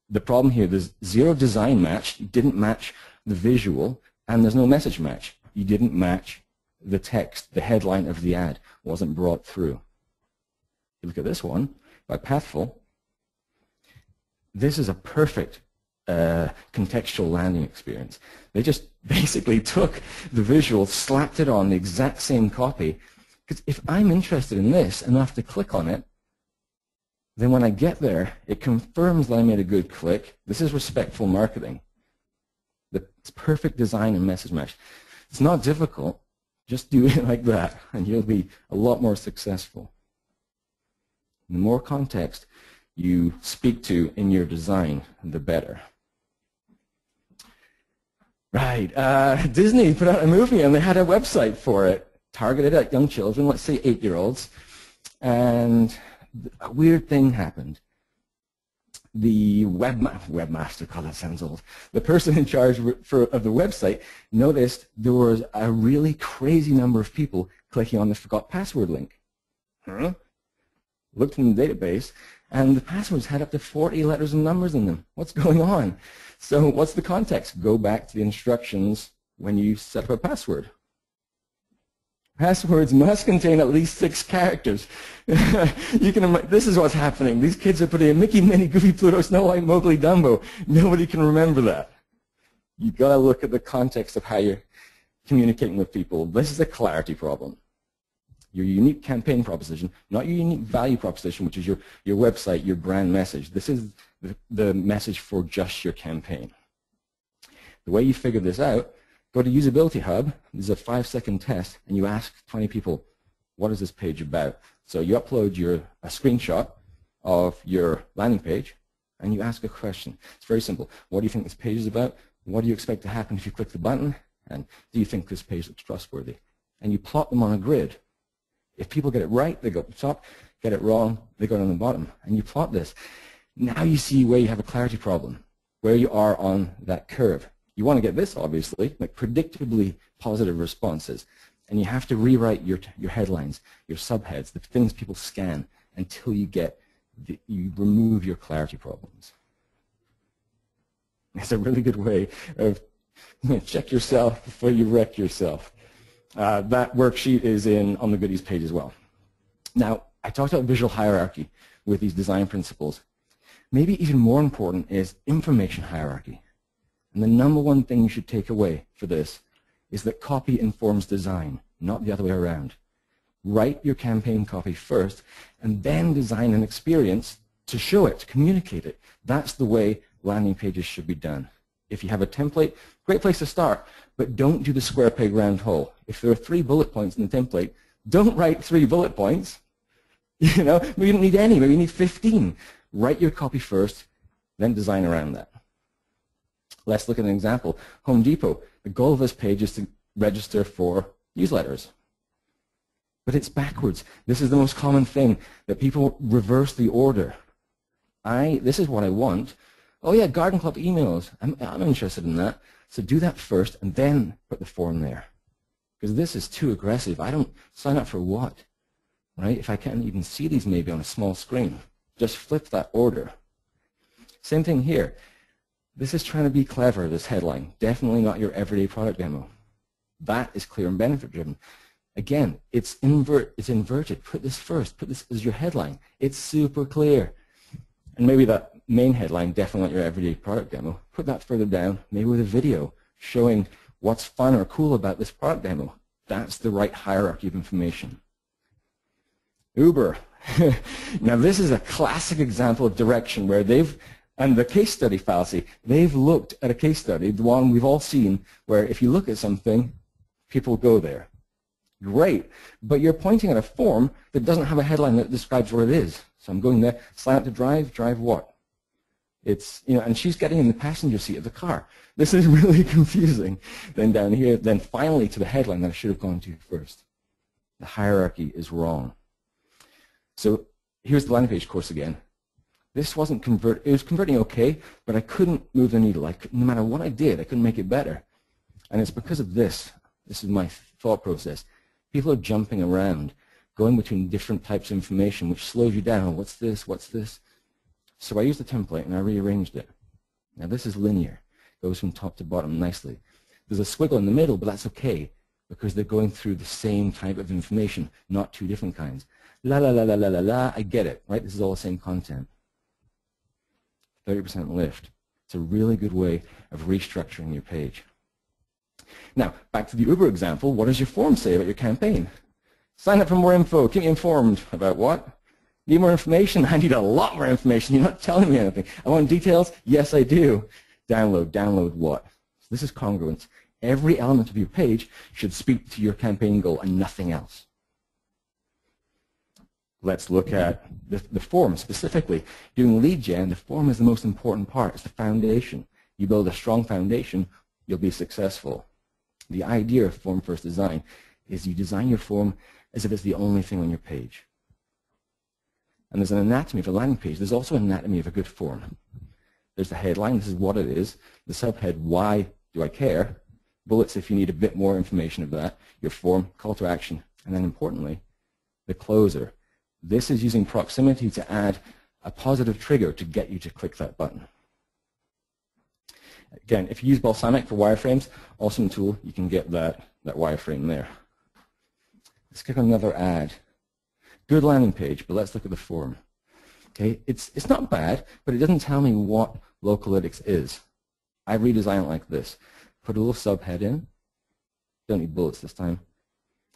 The problem here, there's zero design match. You didn't match the visual, and there's no message match. You didn't match the text. The headline of the ad wasn't brought through. You look at this one by Pathful. This is a perfect contextual landing experience. They just basically took the visual, slapped it on the exact same copy. Because if I'm interested in this and I have to click on it, then when I get there, it confirms that I made a good click. This is respectful marketing. It's perfect design and message match. It's not difficult. Just do it like that, and you'll be a lot more successful. The more context you speak to in your design, the better. Right, Disney put out a movie and they had a website for it, targeted at young children, let's say 8-year-olds, and a weird thing happened. The webmaster, God, that sounds old. The person in charge of the website noticed there was a really crazy number of people clicking on the forgot password link. Looked in the database, and the passwords had up to 40 letters and numbers in them. What's going on? So what's the context? Go back to the instructions when you set up a password. Passwords must contain at least 6 characters. This is what's happening. These kids are putting in Mickey, Minnie, Goofy, Pluto, Snow White, Mowgli, Dumbo. Nobody can remember that. You've got to look at the context of how you're communicating with people. This is a clarity problem. Your unique campaign proposition, not your unique value proposition, which is your website, your brand message. This is the message for just your campaign. The way you figure this out, go to Usability Hub. This is a 5-second test, and you ask 20 people, what is this page about? So you upload a screenshot of your landing page, and you ask a question. It's very simple. What do you think this page is about? What do you expect to happen if you click the button? And do you think this page looks trustworthy? And you plot them on a grid. If people get it right, they go up the top. Get it wrong, they go down the bottom. And you plot this. Now you see where you have a clarity problem, where you are on that curve. You want to get this, obviously, like predictably positive responses. And you have to rewrite your headlines, your subheads, the things people scan until you you remove your clarity problems. It's a really good way of check yourself before you wreck yourself. That worksheet is on the goodies page as well. Now, I talked about visual hierarchy with these design principles. Maybe even more important is information hierarchy. And the #1 thing you should take away for this is that copy informs design, not the other way around. Write your campaign copy first, and then design an experience to show it, to communicate it. That's the way landing pages should be done. If you have a template, great place to start, but don't do the square peg round hole. If there are 3 bullet points in the template, don't write 3 bullet points. Maybe you don't need any, maybe you need 15. Write your copy first, then design around that. Let's look at an example. Home Depot. The goal of this page is to register for newsletters. But it's backwards. This is the most common thing, that people reverse the order. This is what I want. Oh yeah, Garden Club emails. I'm interested in that. So do that first and then put the form there. Because this is too aggressive. I don't sign up for what? Right? If I can't even see these maybe on a small screen. Just flip that order. Same thing here. This is trying to be clever, this headline. Definitely not your everyday product demo. That is clear and benefit driven. Again, it's inverted. Put this first. Put this as your headline. It's super clear. And maybe that main headline, definitely not your everyday product demo. Put that further down, maybe with a video showing what's fun or cool about this product demo. That's the right hierarchy of information. Uber. Now this is a classic example of direction where they've And the case study fallacy, they've looked at a case study, the one we've all seen, where if you look at something, people go there. Great, but you're pointing at a form that doesn't have a headline that describes what it is. So I'm going there, sign up to drive what? It's, and she's getting in the passenger seat of the car. This is really confusing. Then down here, then finally to the headline that I should have gone to first. The hierarchy is wrong. So here's the landing page course again. This wasn't it was converting okay, but I couldn't move the needle. No matter what I did, I couldn't make it better. And it's because of this. This is my thought process. People are jumping around, going between different types of information, which slows you down. What's this? What's this? So I used a template and I rearranged it. Now this is linear. It goes from top to bottom nicely. There's a squiggle in the middle, but that's okay, because they're going through the same type of information, not two different kinds. La la la la la la la, I get it, right? This is all the same content. 30% lift. It's a really good way of restructuring your page. Now, back to the Uber example, what does your form say about your campaign? Sign up for more info. Keep me informed. About what? Need more information? I need a lot more information. You're not telling me anything. I want details? Yes, I do. Download. Download what? So this is congruence. Every element of your page should speak to your campaign goal and nothing else. Let's look at the form specifically. Doing lead gen, the form is the most important part. It's the foundation. You build a strong foundation, you'll be successful. The idea of form first design is you design your form as if it's the only thing on your page. And there's an anatomy of a landing page. There's also an anatomy of a good form. There's the headline, this is what it is. The subhead, why do I care? Bullets if you need a bit more information of that. Your form, call to action. And then importantly, the closer. This is using proximity to add a positive trigger to get you to click that button. Again, if you use Balsamiq for wireframes, awesome tool. You can get that wireframe there. Let's click on another ad. Good landing page, but let's look at the form. Okay, it's not bad, but it doesn't tell me what Localytics is. I redesign it like this. Put a little subhead in. Don't need bullets this time.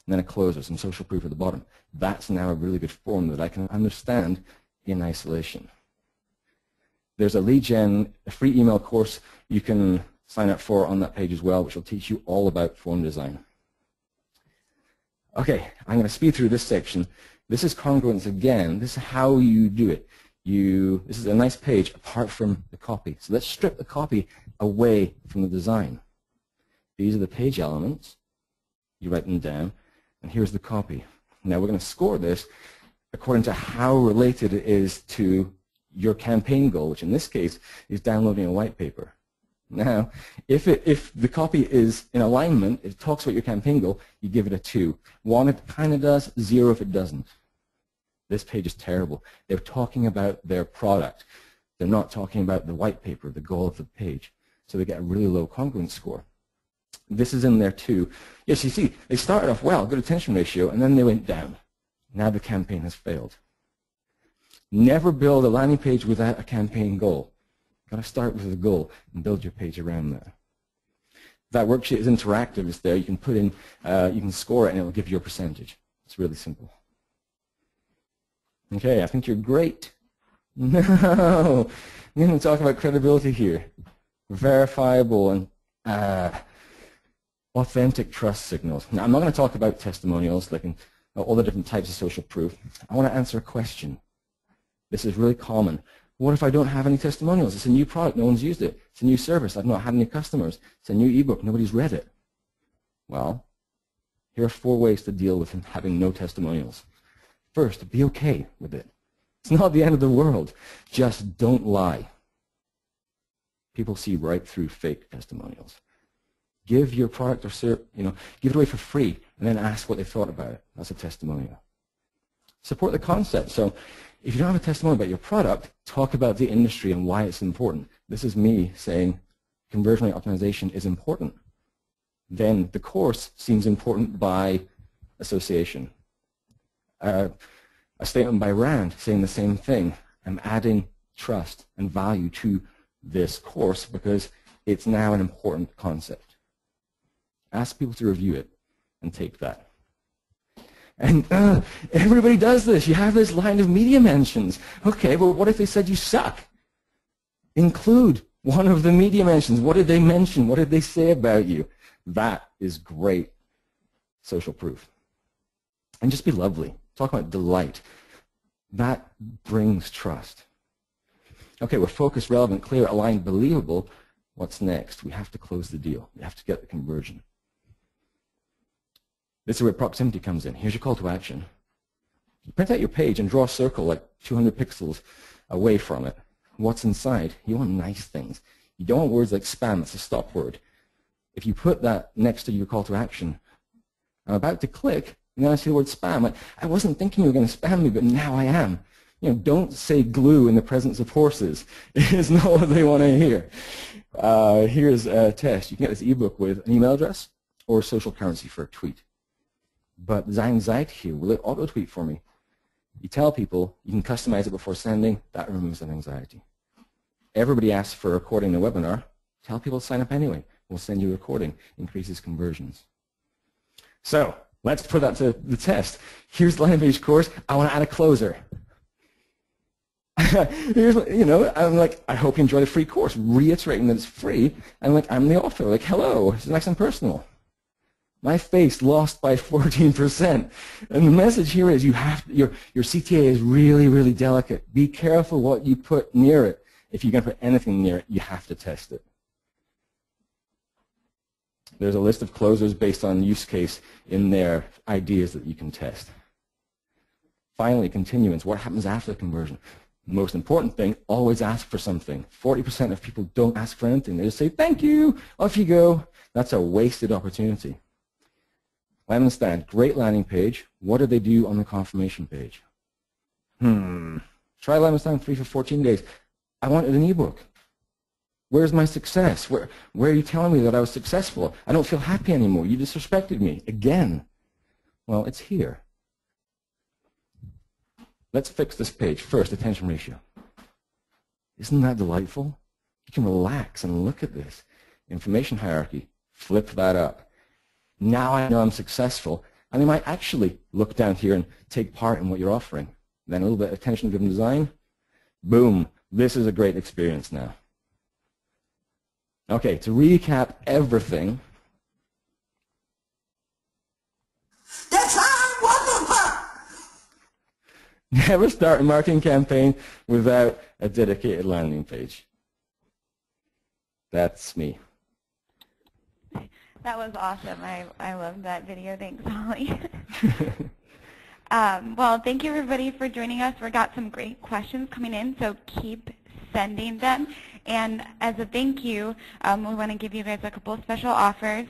And then a closer, some social proof at the bottom. That's now a really good form that I can understand in isolation. There's a lead gen, a free email course you can sign up for on that page as well, which will teach you all about form design. Okay, I'm going to speed through this section. This is congruence again. This is how you do it. This is a nice page apart from the copy. So let's strip the copy away from the design. These are the page elements. You write them down. And here's the copy. Now we're going to score this according to how related it is to your campaign goal, which in this case is downloading a white paper. Now, if the copy is in alignment, it talks about your campaign goal, you give it a 2. 1 if it kind of does, 0 if it doesn't. This page is terrible. They're talking about their product. They're not talking about the white paper, the goal of the page. So they get a really low congruence score. This is in there too. Yes, you see, they started off well, good attention ratio, and then they went down. Now the campaign has failed. Never build a landing page without a campaign goal. You've got to start with a goal and build your page around that. That worksheet is interactive. It's there. You can put in, you can score it, and it will give you a percentage. It's really simple. Okay, I think you're great. No, we're going to talk about credibility here. Verifiable and authentic trust signals. Now, I'm not going to talk about testimonials, like all the different types of social proof. I want to answer a question. This is really common. What if I don't have any testimonials? It's a new product. No one's used it. It's a new service. I've not had any customers. It's a new ebook. Nobody's read it. Well, here are 4 ways to deal with having no testimonials. First, be okay with it. It's not the end of the world. Just don't lie. People see right through fake testimonials. Give your product or service, give it away for free, and then ask what they thought about it. That's a testimonial. Support the concept. So if you don't have a testimonial about your product, talk about the industry and why it's important. This is me saying conversion rate optimization is important. Then the course seems important by association. A statement by Rand saying the same thing. I'm adding trust and value to this course because it's now an important concept. Ask people to review it and take that. And everybody does this. You have this line of media mentions. Okay, well, what if they said you suck? Include one of the media mentions. What did they mention? What did they say about you? That is great social proof. And just be lovely. Talk about delight. That brings trust. Okay, we're focused, relevant, clear, aligned, believable. What's next? We have to close the deal. We have to get the conversion. This is where proximity comes in. Here's your call to action. You print out your page and draw a circle like 200 pixels away from it. What's inside? You want nice things. You don't want words like spam. That's a stop word. If you put that next to your call to action, I'm about to click, and then I see the word spam. Like, I wasn't thinking you were going to spam me, but now I am. You know, don't say glue in the presence of horses. It's not what they want to hear. Here's a test. You can get this ebook with an email address or social currency for a tweet. But there's anxiety here. Will it auto-tweet for me? You tell people you can customize it before sending. That removes that anxiety. Everybody asks for a recording in a webinar. Tell people to sign up anyway. We'll send you a recording. Increases conversions. So let's put that to the test. Here's the landing page course. I want to add a closer. Here's, you know, I'm like, I hope you enjoy the free course, reiterating that it's free. And like, I'm the author. Like, hello, it's nice and personal. My face lost by 14%. And the message here is you have to, your CTA is really, really delicate. Be careful what you put near it. If you're going to put anything near it, you have to test it. There's a list of closers based on use case in their ideas that you can test. Finally, continuance. What happens after the conversion? The most important thing, always ask for something. 40% of people don't ask for anything. They just say, thank you, off you go. That's a wasted opportunity. Lemon Stand, great landing page. What do they do on the confirmation page? Try Lemon Stand 3 for 14 days. I wanted an ebook. Where's my success? Where are you telling me that I was successful? I don't feel happy anymore. You disrespected me. Again. Well, it's here. Let's fix this page. First, attention ratio. Isn't that delightful? You can relax and look at this. Information hierarchy. Flip that up. Now I know I'm successful. And they might actually look down here and take part in what you're offering. Then a little bit of attention-driven design. Boom. This is a great experience now. Okay, to recap everything. That's wonderful! Never start a marketing campaign without a dedicated landing page. That's me. That was awesome. I loved that video. Thanks, Holly. Well, thank you, everybody, for joining us. We got some great questions coming in, so keep sending them. And as a thank you, we want to give you guys a couple of special offers.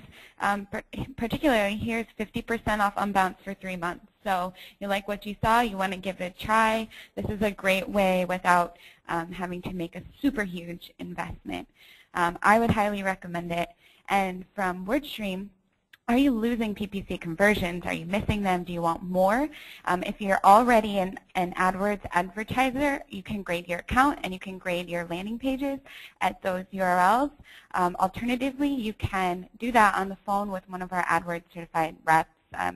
Particularly, here's 50% off Unbounce for 3 months. So you like what you saw, you want to give it a try. This is a great way without having to make a super huge investment. I would highly recommend it. And from WordStream, are you losing PPC conversions? Are you missing them? Do you want more? If you're already an AdWords advertiser, you can grade your account and you can grade your landing pages at those URLs. Alternatively, you can do that on the phone with one of our AdWords certified reps.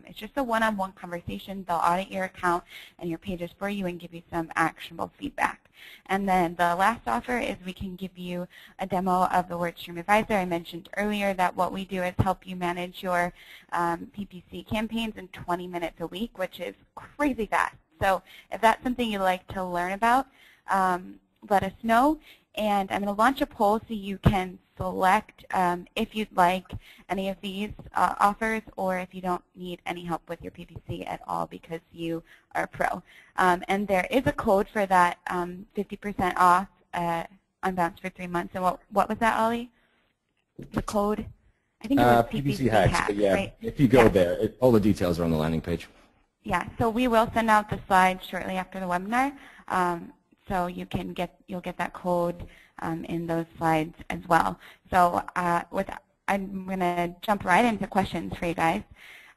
It's just a one-on-one conversation. They'll audit your account and your pages for you and give you some actionable feedback. And then the last offer is we can give you a demo of the WordStream Advisor. I mentioned earlier that what we do is help you manage your PPC campaigns in 20 minutes a week, which is crazy fast. So if that's something you'd like to learn about, let us know. And I'm going to launch a poll so you can select if you'd like any of these offers or if you don't need any help with your PPC at all because you are a pro. And there is a code for that 50% off Unbounce for 3 months. And what was that, Ollie? The code? I think it was PPC hacks, but yeah, right? if you go there, all the details are on the landing page. Yeah, so we will send out the slides shortly after the webinar. So you'll get that code in those slides as well. So I'm going to jump right into questions for you guys.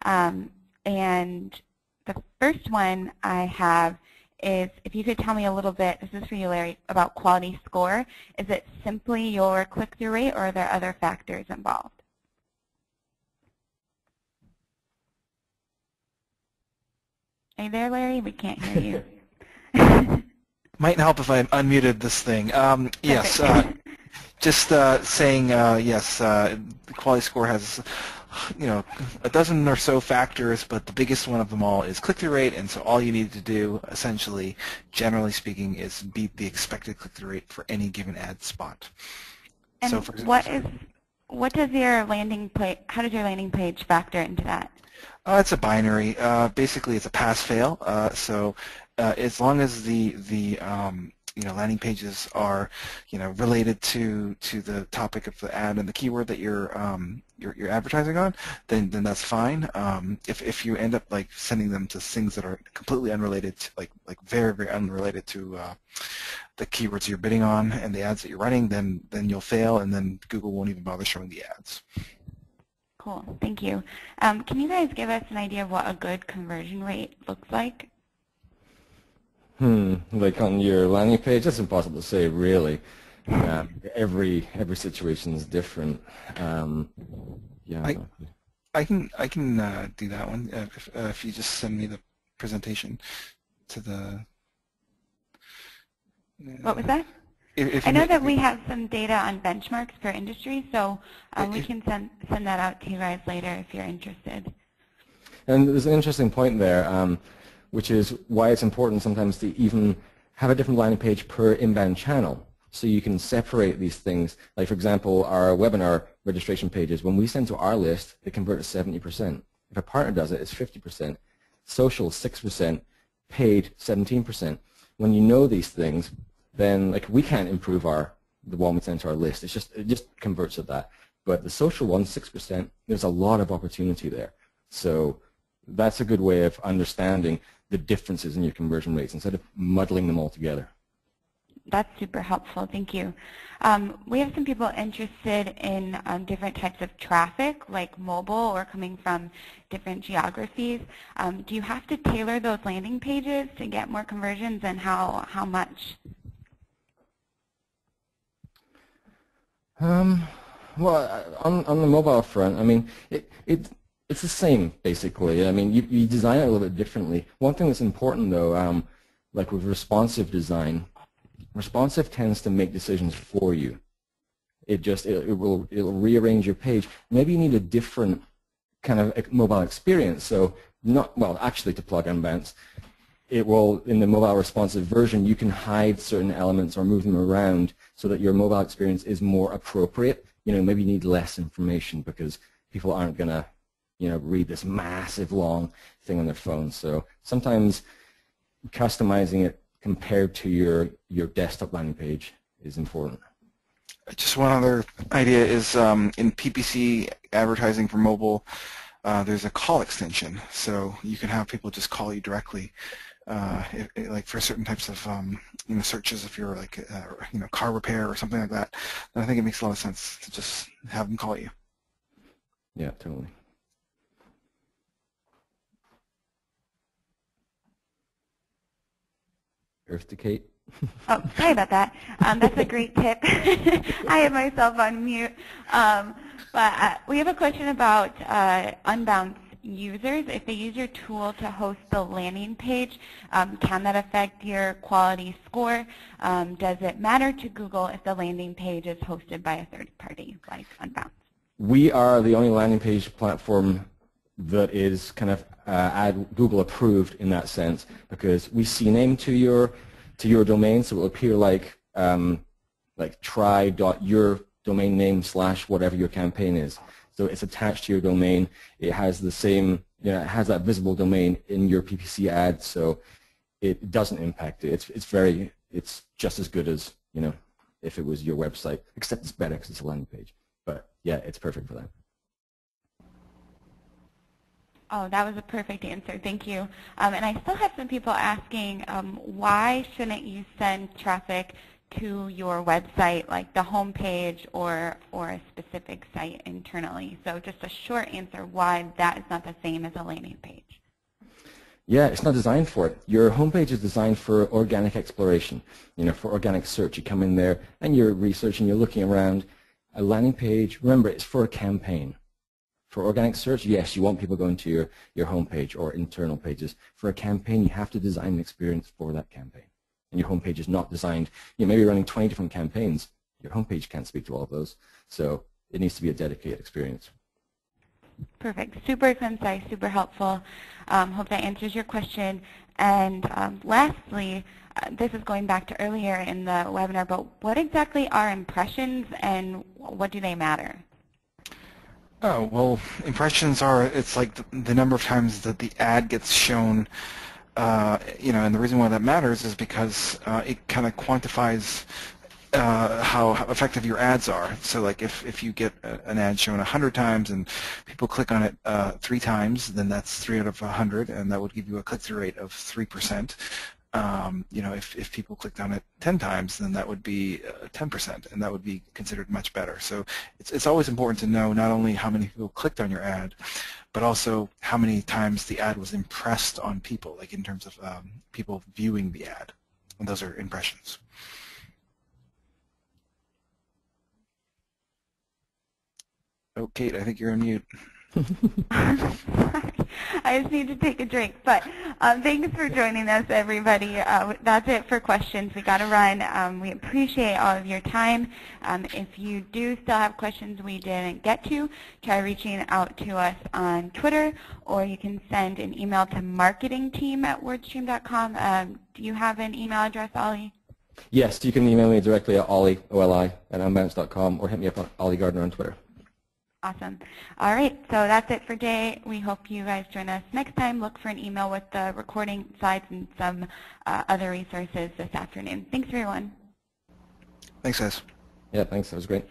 And the first one I have is if you could tell me a little bit, this is for you, Larry, about quality score. Is it simply your click-through rate or are there other factors involved? Are you there, Larry? We can't hear you. Might help if I unmuted this thing. Yes, just saying yes. The quality score has, a dozen or so factors, but the biggest one of them all is click-through rate. And so all you need to do, essentially, generally speaking, is beat the expected click-through rate for any given ad spot. And so what does your landing page? How does your landing page factor into that? It's a binary. Basically, it's a pass-fail. So as long as the landing pages are related to the topic of the ad and the keyword that you're advertising on, then that's fine. If you end up like sending them to things that are completely unrelated, like very very unrelated to the keywords you're bidding on and the ads that you're running, then you'll fail, and then Google won't even bother showing the ads. Cool, thank you. Can you guys give us an idea of what a good conversion rate looks like? Like on your landing page, that's impossible to say, really. Every situation is different. Yeah. I can do that one if you just send me the presentation to the. What was that? I know that we have some data on benchmarks per industry, so we can send that out to you guys later if you're interested. And there's an interesting point there, which is why it's important sometimes to even have a different landing page per inbound channel, so you can separate these things. Like, for example, our webinar registration pages, when we send to our list, they convert to 70%. If a partner does it, it's 50%. Social, 6%. Paid, 17%. When you know these things, then like we can't improve the one we send to our list. It just converts at that. But the social one, 6%, there's a lot of opportunity there. So that's a good way of understanding the differences in your conversion rates instead of muddling them all together. That's super helpful. Thank you. We have some people interested in different types of traffic, like mobile or coming from different geographies. Do you have to tailor those landing pages to get more conversions, and how much? Well, on the mobile front, I mean, it's the same, basically. I mean, you design it a little bit differently. One thing that's important, though, like with responsive design, responsive tends to make decisions for you. It'll rearrange your page. Maybe you need a different kind of mobile experience. So actually to plug Unbounce, it will, in the mobile responsive version, you can hide certain elements or move them around so that your mobile experience is more appropriate. Maybe you need less information because people aren't going to read this massive long thing on their phone. So sometimes customizing it compared to your desktop landing page is important. Just one other idea is in PPC advertising for mobile, there's a call extension, so you can have people just call you directly, like for certain types of searches. If you're like car repair or something like that, then I think it makes a lot of sense to just have them call you. Yeah, totally. Earth to Kate. Oh, sorry about that. That's a great tip. I had myself on mute. But we have a question about Unbounce users. If they use your tool to host the landing page, can that affect your quality score? Does it matter to Google if the landing page is hosted by a third party like Unbounce? We are the only landing page platform that is kind of Google approved in that sense, because we CNAME to your domain, so it will appear like try.your domain name / whatever your campaign is. So it's attached to your domain. It has the same, it has that visible domain in your PPC ad, so it doesn't impact it. It's just as good as if it was your website, except it's better because it's a landing page. But yeah, it's perfect for that. Oh, that was a perfect answer. Thank you. And I still have some people asking, why shouldn't you send traffic to your website, like the home page or a specific site internally? So just a short answer why that is not the same as a landing page. Yeah, it's not designed for it. Your homepage is designed for organic exploration, for organic search. You come in there and you're researching, you're looking around. A landing page, remember, it's for a campaign. For organic search, yes, you want people going to your homepage or internal pages. For a campaign, you have to design an experience for that campaign. and your homepage is not designed, maybe you're running 20 different campaigns, your homepage can't speak to all of those. So it needs to be a dedicated experience. Perfect. Super concise, super helpful. Hope that answers your question. And lastly, this is going back to earlier in the webinar, but what exactly are impressions and what do they matter? Oh, well, impressions are, it's like the number of times that the ad gets shown, and the reason why that matters is because it kind of quantifies how effective your ads are. So like if you get an ad shown 100 times and people click on it 3 times, then that's 3 out of 100, and that would give you a click-through rate of 3%. If people clicked on it 10 times, then that would be 10%, and that would be considered much better. So it's always important to know not only how many people clicked on your ad, but also how many times the ad was impressed on people, like in terms of people viewing the ad. And those are impressions. Oh, Kate, I think you're on mute. I just need to take a drink. But thanks for joining us, everybody. That's it for questions. We got to run. We appreciate all of your time. If you do still have questions we didn't get to, try reaching out to us on Twitter, or you can send an email to marketingteam@wordstream.com. Do you have an email address, Ollie? Yes, you can email me directly at Ollie, OLI, at Unbounce.com, or hit me up on Ollie Gardner on Twitter. Awesome. All right, so that's it for today. We hope you guys join us next time. Look for an email with the recording slides and some other resources this afternoon. Thanks, everyone. Thanks, guys. Yeah, thanks. That was great.